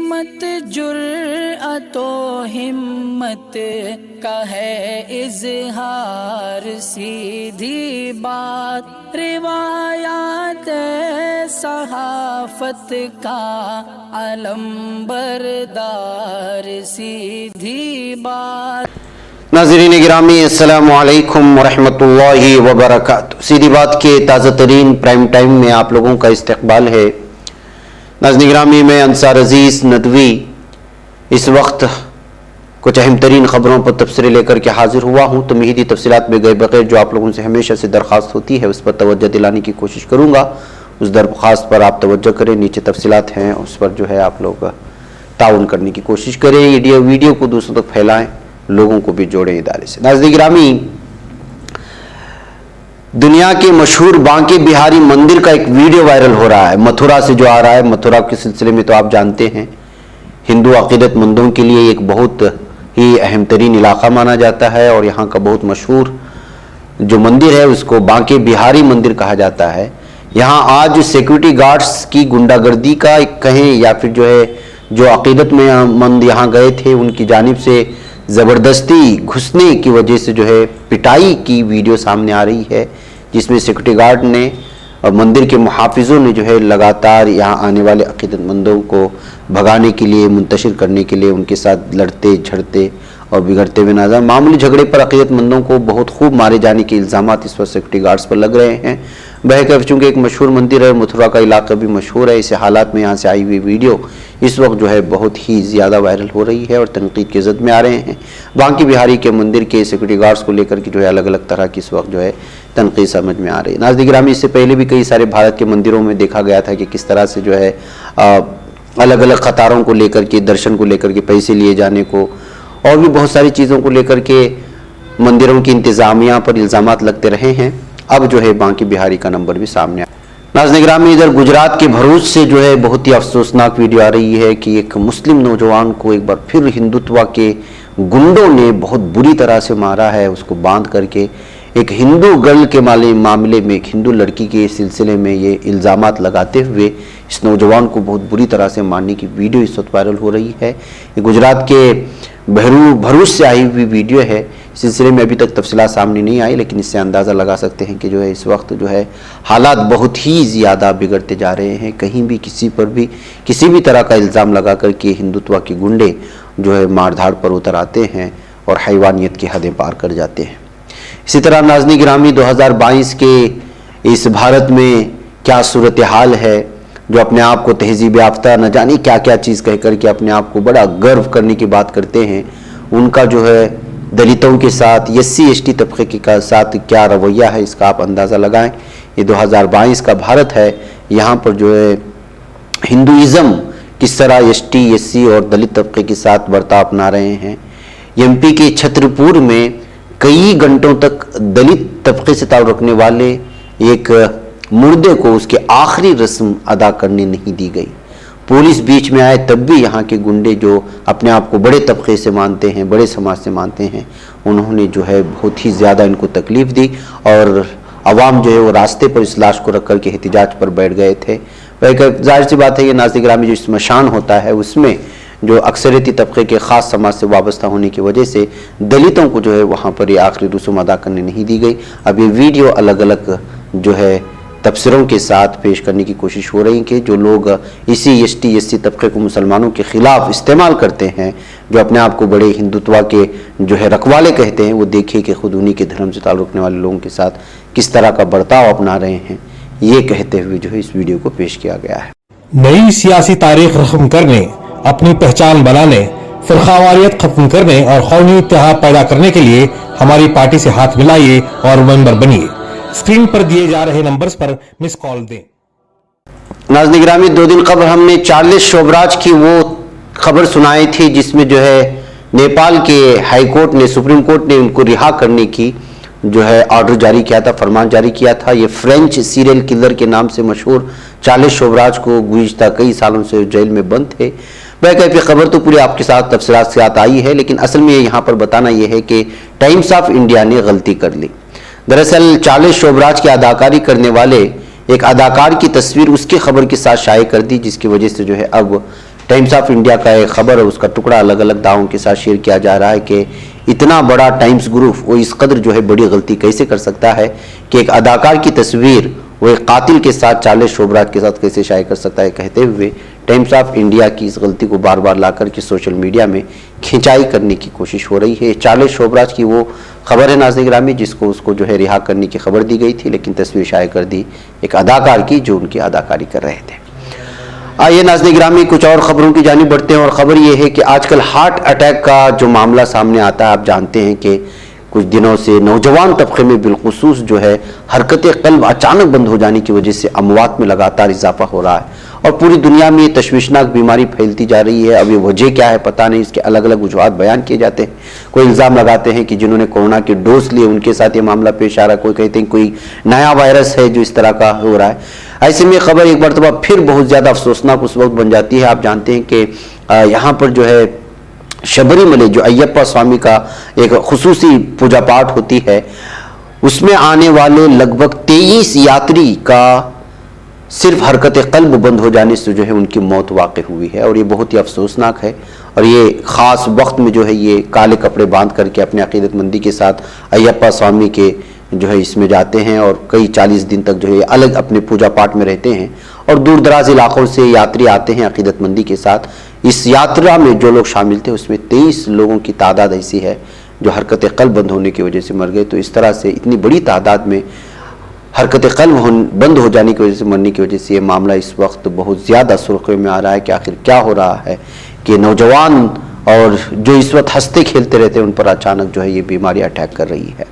سمت جرأت و ہمت کا ہے اظہار، سیدھی بات روایات صحافت کا علم بردار، سیدھی بات۔ ناظرین گرامی السلام علیکم ورحمۃ اللہ وبرکاتہ۔ سیدھی بات کے تازہ ترین پرائم ٹائم میں آپ لوگوں کا استقبال ہے۔ ناظرین گرامی، میں انصار عزیز ندوی اس وقت کچھ اہم ترین خبروں پر تبصرے لے کر کے حاضر ہوا ہوں۔ تمہیدی تفصیلات میں گئے بغیر جو آپ لوگوں سے ہمیشہ سے درخواست ہوتی ہے اس پر توجہ دلانے کی کوشش کروں گا۔ اس درخواست پر آپ توجہ کریں، نیچے تفصیلات ہیں اس پر جو ہے آپ لوگ تعاون کرنے کی کوشش کریں، یہ ویڈیو کو دوسروں تک پھیلائیں، لوگوں کو بھی جوڑیں ادارے سے۔ ناظرین گرامی، دنیا کے مشہور بانکے بہاری مندر کا ایک ویڈیو وائرل ہو رہا ہے، متھرا سے جو آ رہا ہے۔ متھرا کے سلسلے میں تو آپ جانتے ہیں ہندو عقیدت مندوں کے لیے ایک بہت ہی اہم ترین علاقہ مانا جاتا ہے، اور یہاں کا بہت مشہور جو مندر ہے اس کو بانکے بہاری مندر کہا جاتا ہے۔ یہاں آج سیکورٹی گارڈز کی گنڈا گردی کا کہیں یا پھر جو ہے جو عقیدت مند یہاں گئے تھے ان کی جانب سے زبردستی گھسنے کی وجہ سے جو ہے پٹائی کی ویڈیو سامنے آ رہی ہے، جس میں سیکورٹی گارڈ نے اور مندر کے محافظوں نے جو ہے لگاتار یہاں آنے والے عقیدت مندوں کو بھگانے کے لیے، منتشر کرنے کے لیے ان کے ساتھ لڑتے جھڑتے اور بگڑتے ہوئے نظر۔ معمولی جھگڑے پر عقیدت مندوں کو بہت خوب مارے جانے کے الزامات اس وقت سیکورٹی گارڈز پر لگ رہے ہیں۔ بہرکیف چونکہ ایک مشہور مندر ہے، متھرا کا علاقہ بھی مشہور ہے، اس حالات میں یہاں سے آئی ہوئی ویڈیو اس وقت جو ہے بہت ہی زیادہ وائرل ہو رہی ہے اور تنقید کی زد میں آ رہے ہیں۔ بانکے بہاری کے مندر کے سیکورٹی گارڈز کو لے کر کے جو ہے الگ الگ طرح کی اس وقت جو ہے تنقید سمجھ میں آ رہی ہے۔ ناظرین گرامی، اس سے پہلے بھی کئی سارے بھارت کے مندروں میں دیکھا گیا تھا کہ کس طرح سے جو ہے الگ الگ قطاروں کو لے کر کے، درشن کو لے کر کے، پیسے لیے جانے کو اور بھی بہت ساری چیزوں کو لے کر کے مندروں کی انتظامیہ پر الزامات لگتے رہے ہیں۔ اب جو ہے بانکے بہاری کا نمبر بھی سامنے آیا۔ ناظرین گرامی، ادھر گجرات کے بھروچ سے جو ہے بہت ہی افسوسناک ویڈیو آ رہی ہے کہ ایک مسلم نوجوان کو ایک بار پھر ہندوتوا کے گنڈوں نے بہت بری طرح سے مارا ہے، اس کو باندھ کر کے ایک ہندو گرل کے معاملے میں، ایک ہندو لڑکی کے سلسلے میں یہ الزامات لگاتے ہوئے اس نوجوان کو بہت بری طرح سے مارنے کی ویڈیو اس وقت وائرل ہو رہی ہے۔ یہ گجرات کے بھروچ سے آئی ہوئی ویڈیو ہے۔ اس سلسلے میں ابھی تک تفصیلات سامنے نہیں آئی، لیکن اس سے اندازہ لگا سکتے ہیں کہ جو ہے اس وقت جو ہے حالات بہت ہی زیادہ بگڑتے جا رہے ہیں۔ کہیں بھی کسی پر بھی کسی بھی طرح کا الزام لگا کر کے ہندوتوا کے گنڈے جو ہے مار دھاڑ پر اتر آتے ہیں اور حیوانیت کی حدیں پار کر جاتے ہیں۔ اسی طرح ناظرین گرامی، 2022 کے اس بھارت میں کیا صورتحال ہے، جو اپنے آپ کو تہذیب یافتہ نہ جانے کیا کیا چیز کہہ کر کے اپنے آپ کو بڑا گرو کرنے کی بات کرتے ہیں، ان کا جو ہے دلتوں کے ساتھ، SC/ST طبقے کے ساتھ کیا رویہ ہے، اس کا آپ اندازہ لگائیں۔ یہ 2022 کا بھارت ہے، یہاں پر جو ہے ہندوازم کس طرح ST SC اور دلت طبقے کے ساتھ برتاؤ اپنا رہے ہیں۔ MP کے چھترپور میں کئی گھنٹوں تک دلت طبقے سے تعلق رکھنے والے ایک مردے کو اس کے آخری رسم ادا کرنے نہیں دی گئی۔ پولیس بیچ میں آئے تب بھی یہاں کے گنڈے جو اپنے آپ کو بڑے طبقے سے مانتے ہیں، بڑے سماج سے مانتے ہیں، انہوں نے جو ہے بہت ہی زیادہ ان کو تکلیف دی اور عوام جو ہے وہ راستے پر اس لاش کو رکھ کر کے احتجاج پر بیٹھ گئے تھے۔ ظاہر سی بات ہے یہ ناظرین گرامی جو شمشان ہوتا ہے اس میں جو اکثریتی طبقے کے خاص سماج سے وابستہ ہونے کی وجہ سے دلتوں کو جو ہے وہاں پر یہ آخری رسوم ادا کرنے نہیں دی گئی۔ اب یہ ویڈیو الگ الگ جو ہے تبصروں کے ساتھ پیش کرنے کی کوشش ہو رہی کہ جو لوگ اسی ST SC طبقے کو مسلمانوں کے خلاف استعمال کرتے ہیں، جو اپنے آپ کو بڑے ہندوتوا کے جو ہے رکھوالے کہتے ہیں، وہ دیکھیں کہ خود انہی کے دھرم سے تعلق رکھنے والے لوگوں کے ساتھ کس طرح کا برتاؤ اپنا رہے ہیں، یہ کہتے ہوئے جو ہے اس ویڈیو کو پیش کیا گیا ہے۔ نئی سیاسی تاریخ رقم کرنے، اپنی پہچان بنانے، فرقہ ختم کرنے اور قومی اتحاد پیدا کرنے کے لیے ہماری پارٹی سے ہاتھ ملائیے اور ممبر بنیے۔ اسکرین پر دیے جا رہے نمبرز پر مس کال دیں۔ ناظرین گرامی، 2 دن قبل ہم نے چارلس شوبراج کی وہ خبر سنائی تھی جس میں جو ہے نیپال کے ہائی کورٹ نے، سپریم کورٹ نے ان کو رہا کرنے کی جو ہے آرڈر جاری کیا تھا، فرمان جاری کیا تھا۔ یہ فرینچ سیریل کلر کے نام سے مشہور چارلس شوبراج کو گزشتہ کئی سالوں سے جیل میں بند تھے۔ بہرکیف خبر تو پوری آپ کے ساتھ تفصیلات کے ساتھ آئی ہے، لیکن اصل میں یہاں پر بتانا یہ ہے کہ ٹائمز آف انڈیا نے غلطی کر لی۔ دراصل چارلس شوبراج کی اداکاری کرنے والے ایک اداکار کی تصویر اس کی خبر کے ساتھ شائع کر دی، جس کی وجہ سے جو ہے اب ٹائمز آف انڈیا کا ایک خبر ہے، اس کا ٹکڑا الگ الگ دعووں کے ساتھ شیئر کیا جا رہا ہے کہ اتنا بڑا ٹائمز گروپ وہ اس قدر جو ہے بڑی غلطی کیسے کر سکتا ہے کہ ایک اداکار کی تصویر وہ ایک قاتل کے ساتھ 40 شعبرات کے ساتھ کیسے شائع کر سکتا ہے، کہتے ہوئے ٹائمز آف انڈیا کی اس غلطی کو بار بار لا کر کے سوشل میڈیا میں کھنچائی کرنے کی کوشش ہو رہی ہے۔ 40 شعبرات کی وہ خبر ہے ناظرین گرامی جس کو اس کو جو ہے رہا کرنے کی خبر دی گئی تھی، لیکن تصویر شائع کر دی ایک اداکار کی جو ان کی اداکاری کر رہے تھے۔ آئیے ناظرین گرامی کچھ اور خبروں کی جانب بڑھتے ہیں، اور خبر یہ ہے کہ آج کل ہارٹ اٹیک کا جو معاملہ سامنے آتا ہے، آپ جانتے ہیں کہ کچھ دنوں سے نوجوان طبقے میں بالخصوص جو ہے حرکت قلب اچانک بند ہو جانے کی وجہ سے اموات میں لگاتار اضافہ ہو رہا ہے، اور پوری دنیا میں یہ تشویشناک بیماری پھیلتی جا رہی ہے۔ اب یہ وجہ کیا ہے پتہ نہیں، اس کے الگ الگ وجوہات بیان کیے جاتے ہیں۔ کوئی الزام لگاتے ہیں کہ جنہوں نے کورونا کے ڈوز لیے ان کے ساتھ یہ معاملہ پیش آ رہا ہے، کوئی کہتے ہیں کوئی نیا وائرس ہے جو اس طرح کا ہو رہا ہے۔ ایسے میں خبر ایک مرتبہ پھر بہت زیادہ افسوسناک اس وقت بن جاتی ہے۔ آپ جانتے ہیں کہ یہاں پر جو ہے شبری ملے جو ایپا سوامی کا ایک خصوصی پوجا پاٹ ہوتی ہے، اس میں آنے والے لگ بھگ 23 یاتری کا صرف حرکت قلب بند ہو جانے سے جو ہے ان کی موت واقع ہوئی ہے، اور یہ بہت ہی افسوسناک ہے۔ اور یہ خاص وقت میں جو ہے یہ کالے کپڑے باندھ کر کے اپنے عقیدت مندی کے ساتھ ایپا سوامی کے جو ہے اس میں جاتے ہیں، اور کئی 40 دن تک جو ہے الگ اپنے پوجا پاٹ میں رہتے ہیں، اور دور دراز علاقوں سے یاتری آتے ہیں عقیدت مندی کے ساتھ۔ اس یاترا میں جو لوگ شامل تھے اس میں 23 لوگوں کی تعداد ایسی ہے جو حرکت قلب بند ہونے کی وجہ سے مر گئے۔ تو اس طرح سے اتنی بڑی تعداد میں حرکت قلب بند ہو جانے کی وجہ سے مرنے کی وجہ سے یہ معاملہ اس وقت بہت زیادہ سرخیوں میں آ رہا ہے کہ آخر کیا ہو رہا ہے کہ نوجوان اور جو اس وقت ہنستے کھیلتے رہتے ہیں ان پر اچانک جو ہے یہ بیماری اٹیک کر رہی ہے۔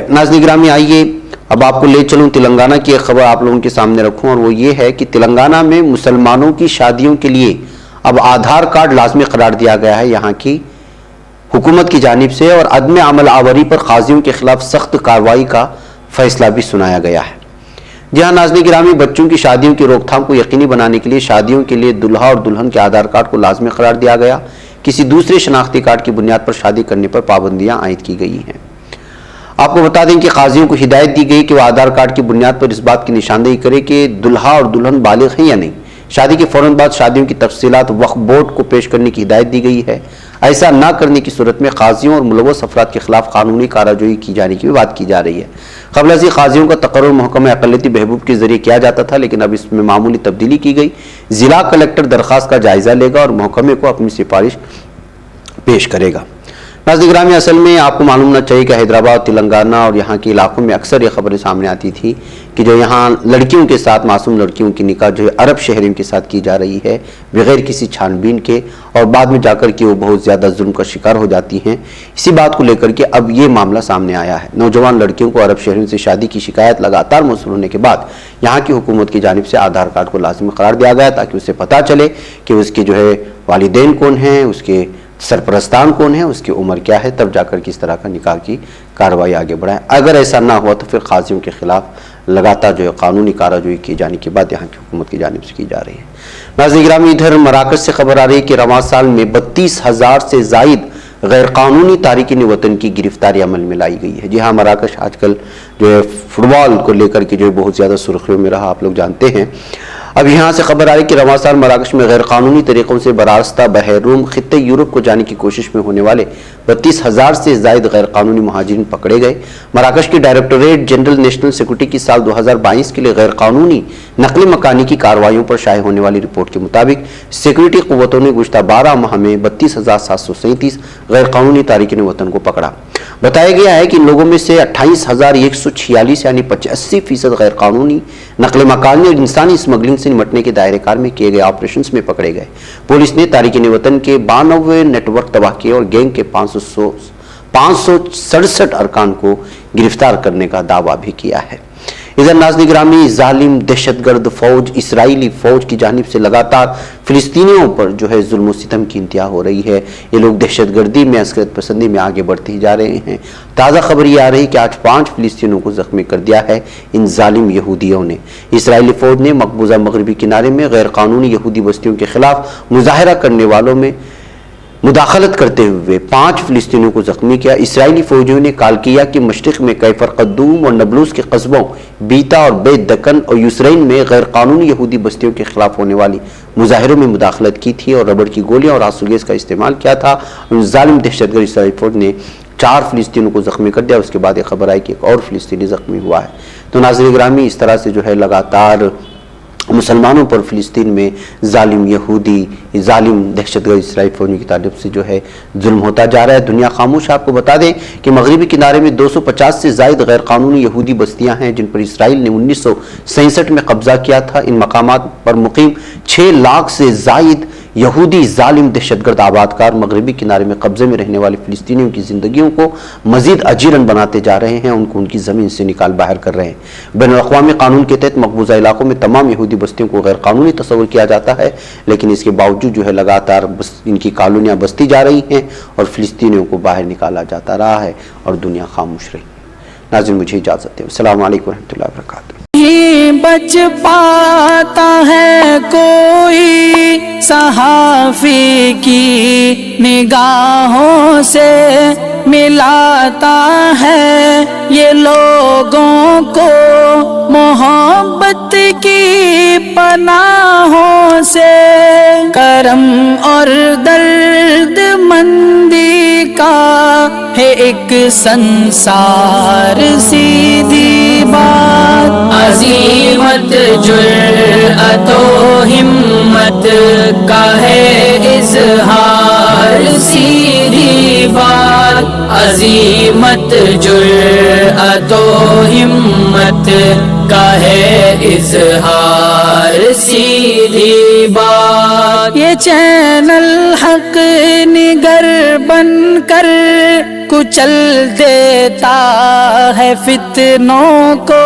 ناظرین گرامی آئیے اب آپ کو لے چلوں تلنگانہ کی ایک خبر آپ لوگوں کے سامنے رکھوں، اور وہ یہ ہے کہ تلنگانہ میں مسلمانوں کی شادیوں کے لیے اب آدھار کارڈ لازمی قرار دیا گیا ہے یہاں کی حکومت کی جانب سے، اور عدم عمل آوری پر قاضیوں کے خلاف سخت کارروائی کا فیصلہ بھی سنایا گیا ہے۔ جی ہاں ناظرین گرامی، بچوں کی شادیوں کی روک تھام کو یقینی بنانے کے لیے شادیوں کے لیے دلہا اور دلہن کے آدھار کارڈ کو لازمی قرار دیا گیا۔ کسی دوسرے شناختی کارڈ کی بنیاد پر شادی کرنے پر پابندیاں عائد کی گئی ہیں۔ آپ کو بتا دیں کہ قاضیوں کو ہدایت دی گئی کہ وہ آدھار کارڈ کی بنیاد پر اس بات کی نشاندہی کرے کہ دلہا اور دلہن بالغ ہیں یا نہیں۔ شادی کے فوراً بعد شادیوں کی تفصیلات وقف بورڈ کو پیش کرنے کی ہدایت دی گئی ہے۔ ایسا نہ کرنے کی صورت میں قاضیوں اور ملوث افراد کے خلاف قانونی کارروائی کی جانے کی بھی بات کی جا رہی ہے۔ قبل ازیں قاضیوں کا تقرر محکمہ اقلیتی بہبود کے ذریعے کیا جاتا تھا، لیکن اب اس میں معمولی تبدیلی کی گئی۔ ضلع کلکٹر درخواست کا جائزہ لے گا اور محکمے کو اپنی سفارش پیش کرے گا۔ ناظرین گرامی، اصل میں آپ کو معلوم ہونا چاہیے کہ حیدرآباد، تلنگانہ اور یہاں کے علاقوں میں اکثر یہ خبریں سامنے آتی تھی کہ جو یہاں لڑکیوں کے ساتھ معصوم لڑکیوں کی نکاح جو ہے عرب شہریوں کے ساتھ کی جا رہی ہے بغیر کسی چھان بین کے، اور بعد میں جا کر کے وہ بہت زیادہ ظلم کا شکار ہو جاتی ہیں۔ اسی بات کو لے کر کے اب یہ معاملہ سامنے آیا ہے۔ نوجوان لڑکیوں کو عرب شہریوں سے شادی کی شکایت لگاتار موصول ہونے کے بعد یہاں کی حکومت کی جانب سے آدھار کارڈ کو لازمی قرار دیا گیا تاکہ اسے پتہ چلے کہ اس کے جو ہے والدین کون ہیں، اس کے سرپرستان کون ہیں، اس کی عمر کیا ہے، تب جا کر کس طرح کا نکاح کی کارروائی آگے بڑھائیں۔ اگر ایسا نہ ہوا تو پھر قاضیوں کے خلاف لگاتار جو ہے قانونی کارروائی کی جانے کے بعد یہاں کی حکومت کی جانب سے کی جا رہی ہے۔ ناظرین گرامی، ادھر مراکش سے خبر آ رہی ہے کہ رواں سال میں 32,000 سے زائد غیر قانونی تارکین وطن کی گرفتاری عمل میں لائی گئی ہے۔ جی ہاں، مراکش آج کل جو ہے فٹ بال کو لے کر کے جو ہے بہت زیادہ سرخیوں میں رہا، آپ لوگ جانتے ہیں۔ اب یہاں سے خبر آ رہی کہ رواں سال مراکش میں غیر قانونی طریقوں سے براستہ بحر روم خطے یورپ کو جانے کی کوشش میں ہونے والے 32,000 سے زائد غیر قانونی مہاجرین پکڑے گئے۔ مراکش کی ڈائریکٹوریٹ جنرل نیشنل سیکورٹی کی سال 2022 کے لیے غیر قانونی نقل مکانی کی کارروائیوں پر شائع ہونے والی رپورٹ کے مطابق سیکورٹی قوتوں نے گزشتہ 12 ماہ میں 32,737 غیر قانونی تارکین وطن کو پکڑا۔ بتایا گیا ہے کہ ان لوگوں میں سے 28,146 یعنی 85% غیر قانونی نقل مکانی اور انسانی اسمگلنگ سے نمٹنے کے دائرے کار میں کیے گئے آپریشنز میں پکڑے گئے۔ پولیس نے تارکین وطن کے 92 نیٹ ورک تباہ کیے اور گینگ کے 567 ارکان کو گرفتار کرنے کا دعویٰ بھی کیا ہے۔ ادھر ناظرین گرامی، ظالم دہشت گرد فوج اسرائیلی فوج کی جانب سے لگاتار فلسطینیوں پر جو ہے ظلم و ستم کی انتہا ہو رہی ہے۔ یہ لوگ دہشت گردی میں، عسکریت پسندی میں آگے بڑھتے ہی جا رہے ہیں۔ تازہ خبر یہ آ رہی کہ آج 5 فلسطینیوں کو زخمی کر دیا ہے ان ظالم یہودیوں نے۔ اسرائیلی فوج نے مقبوضہ مغربی کنارے میں غیر قانونی یہودی بستیوں کے خلاف مظاہرہ کرنے والوں میں مداخلت کرتے ہوئے 5 فلسطینیوں کو زخمی کیا۔ اسرائیلی فوجیوں نے کالکیہ کے مشرق میں کیفر قدوم اور نبلوس کے قصبوں بیتا اور بیت دکن اور یسرین میں غیر قانونی یہودی بستیوں کے خلاف ہونے والی مظاہروں میں مداخلت کی تھی اور ربڑ کی گولیاں اور آنسو گیس کا استعمال کیا تھا۔ ظالم دہشت گرد اسرائیلی فوج نے 4 فلسطینیوں کو زخمی کر دیا۔ اس کے بعد ایک خبر آئی کہ ایک اور فلسطینی زخمی ہوا ہے۔ تو ناظرین گرامی، اس طرح سے جو ہے لگاتار مسلمانوں پر فلسطین میں ظالم یہودی، ظالم دہشت گرد اسرائیلی فوجوں کی طرف سے جو ہے ظلم ہوتا جا رہا ہے۔ دنیا خاموش۔ آپ کو بتا دیں کہ مغربی کنارے میں 250 سے زائد غیر قانونی یہودی بستیاں ہیں جن پر اسرائیل نے 1967 میں قبضہ کیا تھا۔ ان مقامات پر مقیم 6 لاکھ سے زائد یہودی ظالم دہشت گرد آبادکار مغربی کنارے میں قبضے میں رہنے والے فلسطینیوں کی زندگیوں کو مزید اجیرن بناتے جا رہے ہیں، ان کو ان کی زمین سے نکال باہر کر رہے ہیں۔ بین الاقوامی قانون کے تحت مقبوضہ علاقوں میں تمام یہودی بستیوں کو غیر قانونی تصور کیا جاتا ہے، لیکن اس کے باوجود جو ہے لگاتار ان کی کالونیاں بستی جا رہی ہیں اور فلسطینیوں کو باہر نکالا جاتا رہا ہے اور دنیا خاموش رہی۔ ناظرین، مجھے اجازت دیں۔ السلام علیکم ورحمۃ اللہ وبرکاتہ۔ نہیں بچ پاتا ہے کوئی صحافی کی نگاہوں سے، ملاتا ہے یہ لوگوں کو محبت کی پناہوں سے۔ کرم اور درد مندی کا ہے ایک سنسار، سیدھی بات عزیمت جرأت و ہمت کا ہے اظہار، سیدھی بات عزیمت جرأت و ہمت کا ہے اظہار، سیدھی بات۔ یہ چینل حق نگر بن کر کچل دیتا ہے فتنوں کو۔